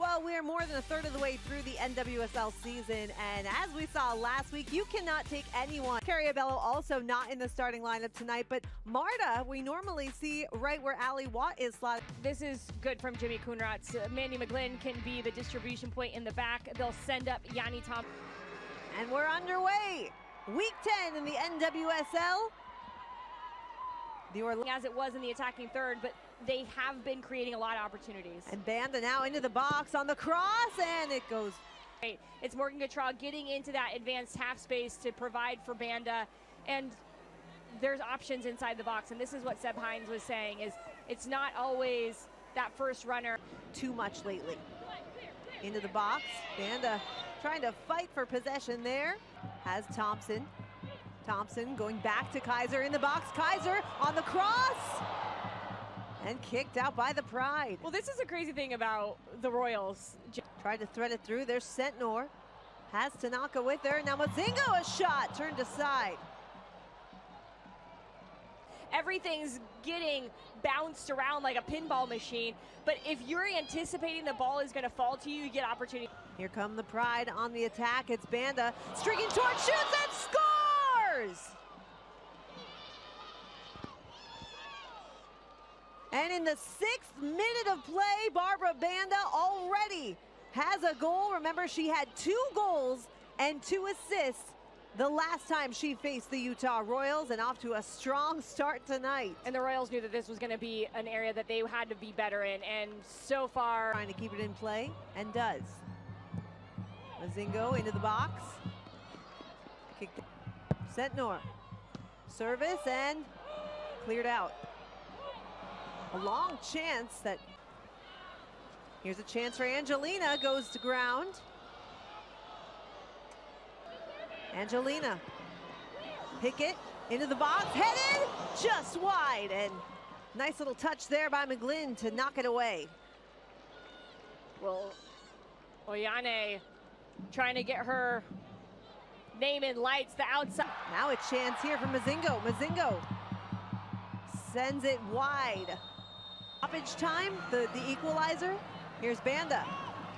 Well, we're more than a third of the way through the NWSL season, and as we saw last week, you cannot take anyone. Carriabello also not in the starting lineup tonight, but Marta, we normally see right where Ali Watt is slotted. This is good from Jimmy Coonrotz. Mandy McGlynn can be the distribution point in the back. They'll send up Yanni Tom. And we're underway. Week 10 in the NWSL. As it was in the attacking third, but they have been creating a lot of opportunities. And Banda now into the box on the cross, and it goes. It's Morgan Gautrat getting into that advanced half space to provide for Banda, and there's options inside the box. And this is what Seb Hines was saying, is it's not always that first runner. Too much lately. Into the box, Banda trying to fight for possession there. Has Thompson. Thompson going back to Kaiser in the box. Kaiser on the cross and kicked out by the Pride. Well, this is a crazy thing about the Royals. Tried to thread it through. There's Sentnor. Has Tanaka with her. Now Mozingo, a shot turned aside. Everything's getting bounced around like a pinball machine, but if you're anticipating the ball is going to fall to you, you get opportunity. Here come the Pride on the attack. It's Banda streaking towards, shoots and scores! And in the 6th minute of play, Barbara Banda already has a goal. Remember, she had 2 goals and 2 assists the last time she faced the Utah Royals, and off to a strong start tonight. And the Royals knew that this was going to be an area that they had to be better in, and so far trying to keep it in play, and does. Mozingo into the box. Kicked. Sentnor. Service and cleared out. A long chance that. Here's a chance for Angelina, goes to ground. Angelina. Pickett into the box, headed just wide, and nice little touch there by McGlynn to knock it away. Well, Oyane trying to get her name in lights, the outside. Now a chance here for Mozingo. Mozingo sends it wide. Stoppage time, the equalizer. Here's Banda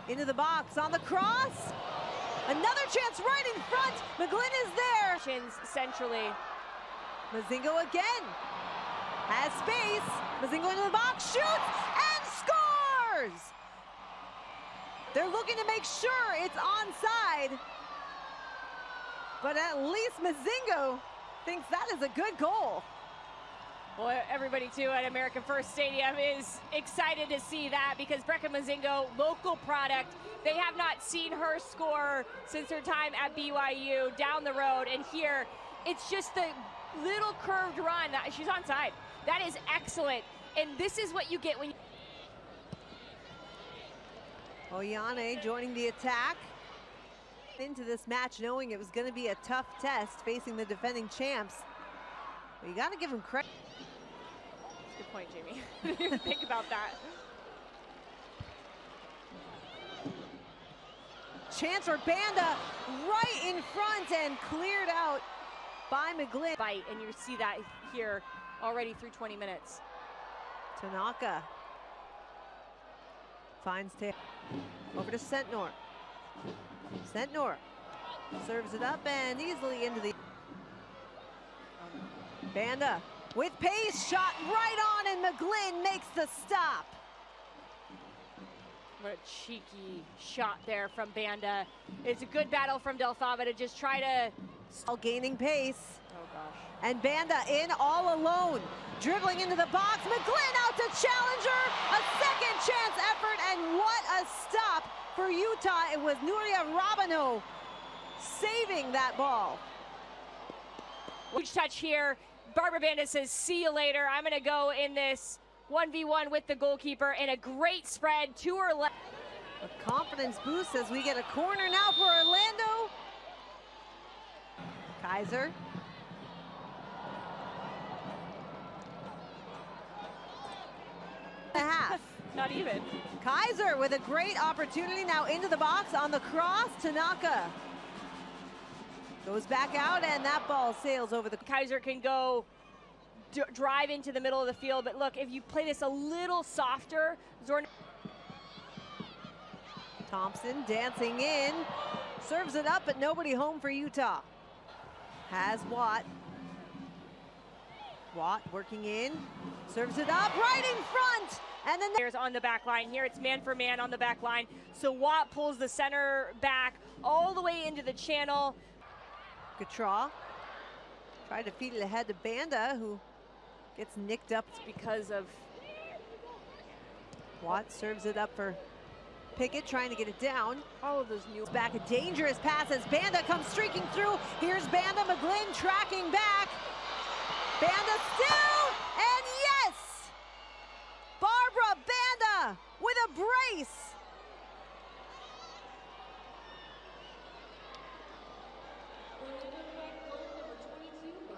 into the box on the cross. Another chance right in front. McGlynn is there. Centrally. Mozingo again. Has space. Mozingo into the box, shoots and scores. They're looking to make sure it's onside. But at least Mozingo thinks that is a good goal. Well, everybody too at American First Stadium is excited to see that, because Brecca Mozingo, local product. They have not seen her score since her time at BYU down the road. And here, it's just the little curved run. She's onside. That is excellent. And this is what you get when you... Oyane joining the attack. Into this match knowing it was going to be a tough test facing the defending champs. But you got to give them credit. Good point, Jamie. I didn't even think about that. Chance for Banda right in front and cleared out by McGlynn. Fight, and you see that here already through 20 minutes. Tanaka finds tail. Over to Sentnor. Sentnor serves it up and easily into the... Banda with pace, shot right on, and McGlynn makes the stop. What a cheeky shot there from Banda. It's a good battle from Del Fava to just try to... Gaining pace. Oh gosh. And Banda in all alone. Dribbling into the box. McGlynn out to Challenger. A second chance effort, and what a stop for Utah. It was Nuria Robino saving that ball. Huge touch here. Barbara Banda says, see you later. I'm going to go in this 1v1 with the goalkeeper, and a great spread to her left. A confidence boost as we get a corner now for Orlando. Kaiser. A half. Not even. Kaiser with a great opportunity now into the box on the cross. Tanaka goes back out, and that ball sails over the... Kaiser can go drive into the middle of the field, but look, if you play this a little softer, Thompson dancing in, serves it up, but nobody home for Utah. Has Watt. Watt working in, serves it up, right in front, and then there's on the back line. Here it's man for man on the back line. So Watt pulls the center back all the way into the channel. Gautrat tried to feed it ahead to Banda, who gets nicked up because of Watt. Serves it up for Pickett, trying to get it down. all of those new Back, a dangerous pass as Banda comes streaking through. Here's Banda, McGlynn tracking back. Banda still, and yes! Barbara Banda with a brace.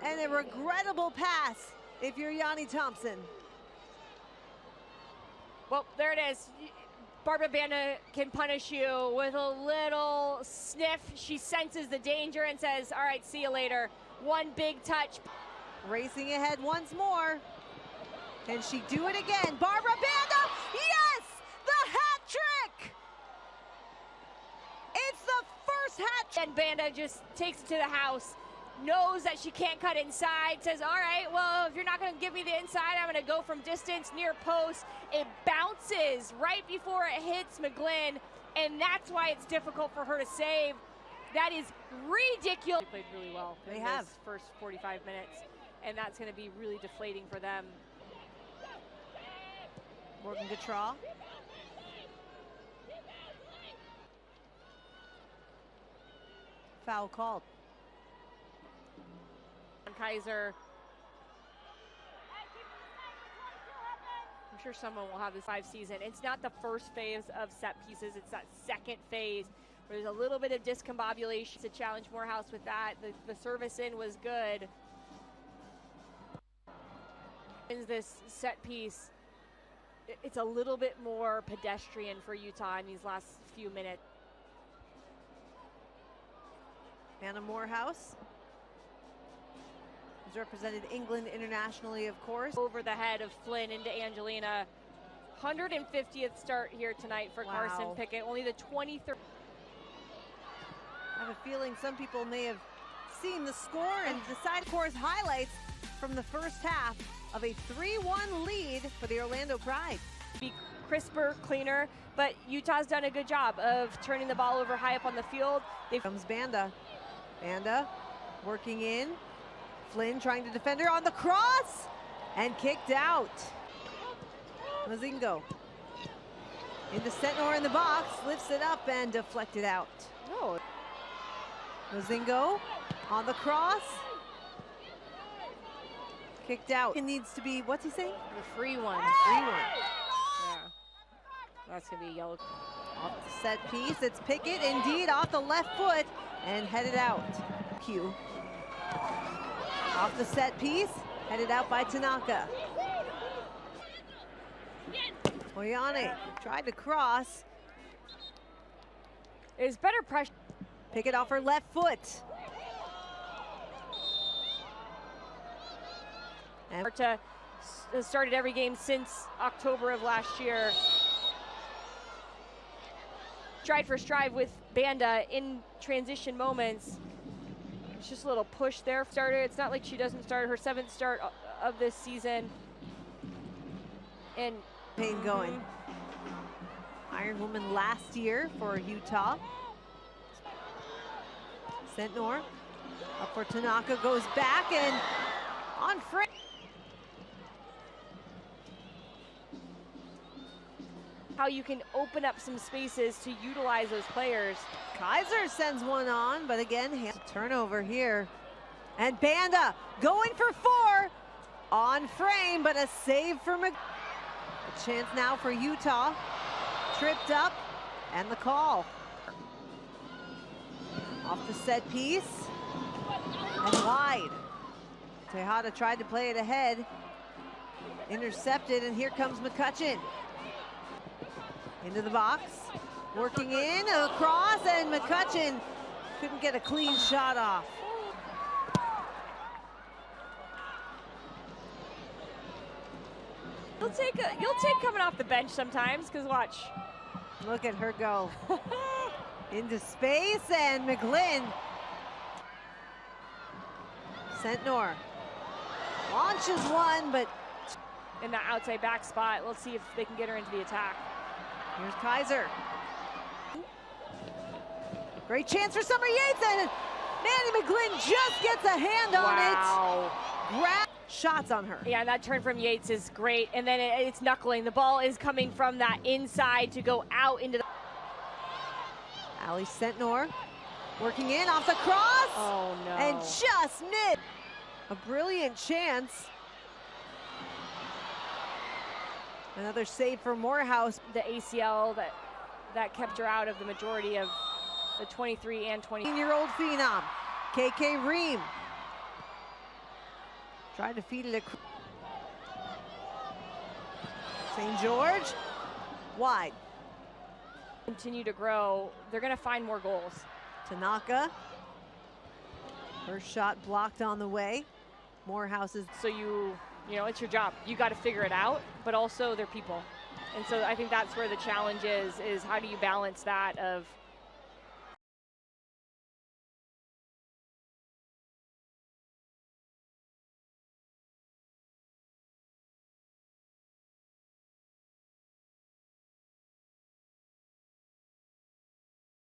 And a regrettable pass if you're Yanni Thompson. Well, there it is. Barbara Banda can punish you with a little sniff. She senses the danger and says, all right, see you later. One big touch. Racing ahead once more. Can she do it again? Barbara Banda, yes! The hat trick! It's the first hat trick. And Banda just takes it to the house, knows that she can't cut inside, says, all right, well, if you're not gonna give me the inside, I'm gonna go from distance, near post. It bounces right before it hits McGlynn, and that's why it's difficult for her to save. That is ridiculous. They played really well They in have. this first 45 minutes, and that's gonna be really deflating for them. Morgan Gautrat. Foul called. Kaiser. I'm sure someone will have this 5 season. It's not the first phase of set pieces, it's that second phase where there's a little bit of discombobulation to challenge Morehouse with that. The service in was good. In this set piece, it's a little bit more pedestrian for Utah in these last few minutes. Anna Morehouse has represented England internationally, of course. Over the head of Flynn into Angelina. 150th start here tonight for Wow. Carson Pickett. Only the 23rd. I have a feeling some people may have seen the score and decided, of course, highlights from the first half of a 3-1 lead for the Orlando Pride. Be crisper, cleaner, but Utah's done a good job of turning the ball over high up on the field. Comes Banda. Banda working in. Flynn trying to defend her on the cross and kicked out. Mozingo into Sentnor in the box, lifts it up and deflected out. No. Mozingo on the cross. Kicked out. It needs to be, what's he saying? The free one. Free one. Yeah. That's going to be a yellow. Off the set piece, it's Pickett, indeed, off the left foot and headed out. Q. Off the set piece, headed out by Tanaka. Oyane tried to cross. There's better pressure. Pickett off her left foot. And To has started every game since October of last year. Stride for stride with Banda in transition moments. It's just a little push there. Starter. It's not like she doesn't start her 7th start of this season. And pain going. Iron Woman last year for Utah. Sentnor up for Tanaka, goes back and on frame. how you can open up some spaces to utilize those players. Kaiser sends one on, but again, turnover here. And Banda going for 4 on frame, but a save for A chance now for Utah. Tripped up, and the call. Off the set piece, and wide. Tejada tried to play it ahead. Intercepted, and here comes McCutcheon. Into the box, working in, across, and McCutcheon couldn't get a clean shot off. You'll take coming off the bench sometimes, because watch, Look at her go. Into space, and McGlynn. Sentnor launches one, but in that outside back spot. Let's see if they can get her into the attack. here's Kaiser. Great chance for Summer Yates, and Mandy McGlynn just gets a hand on it. Grab shots on her. Yeah, that turn from Yates is great, and then it's knuckling. The ball is coming from that inside to go out into the... Ali Sentnor working in off the cross. Oh, no. And just missed. A brilliant chance. Another save for Morehouse. The ACL that kept her out of the majority of the 23 and 20. 18-year-old phenom, KK Ream. Tried to feed it. St. George, wide. Continue to grow. They're going to find more goals. Tanaka. First shot blocked on the way. Morehouse is. So you know, it's your job. You got to figure it out, but also they're people. And so I think that's where the challenge is how do you balance that of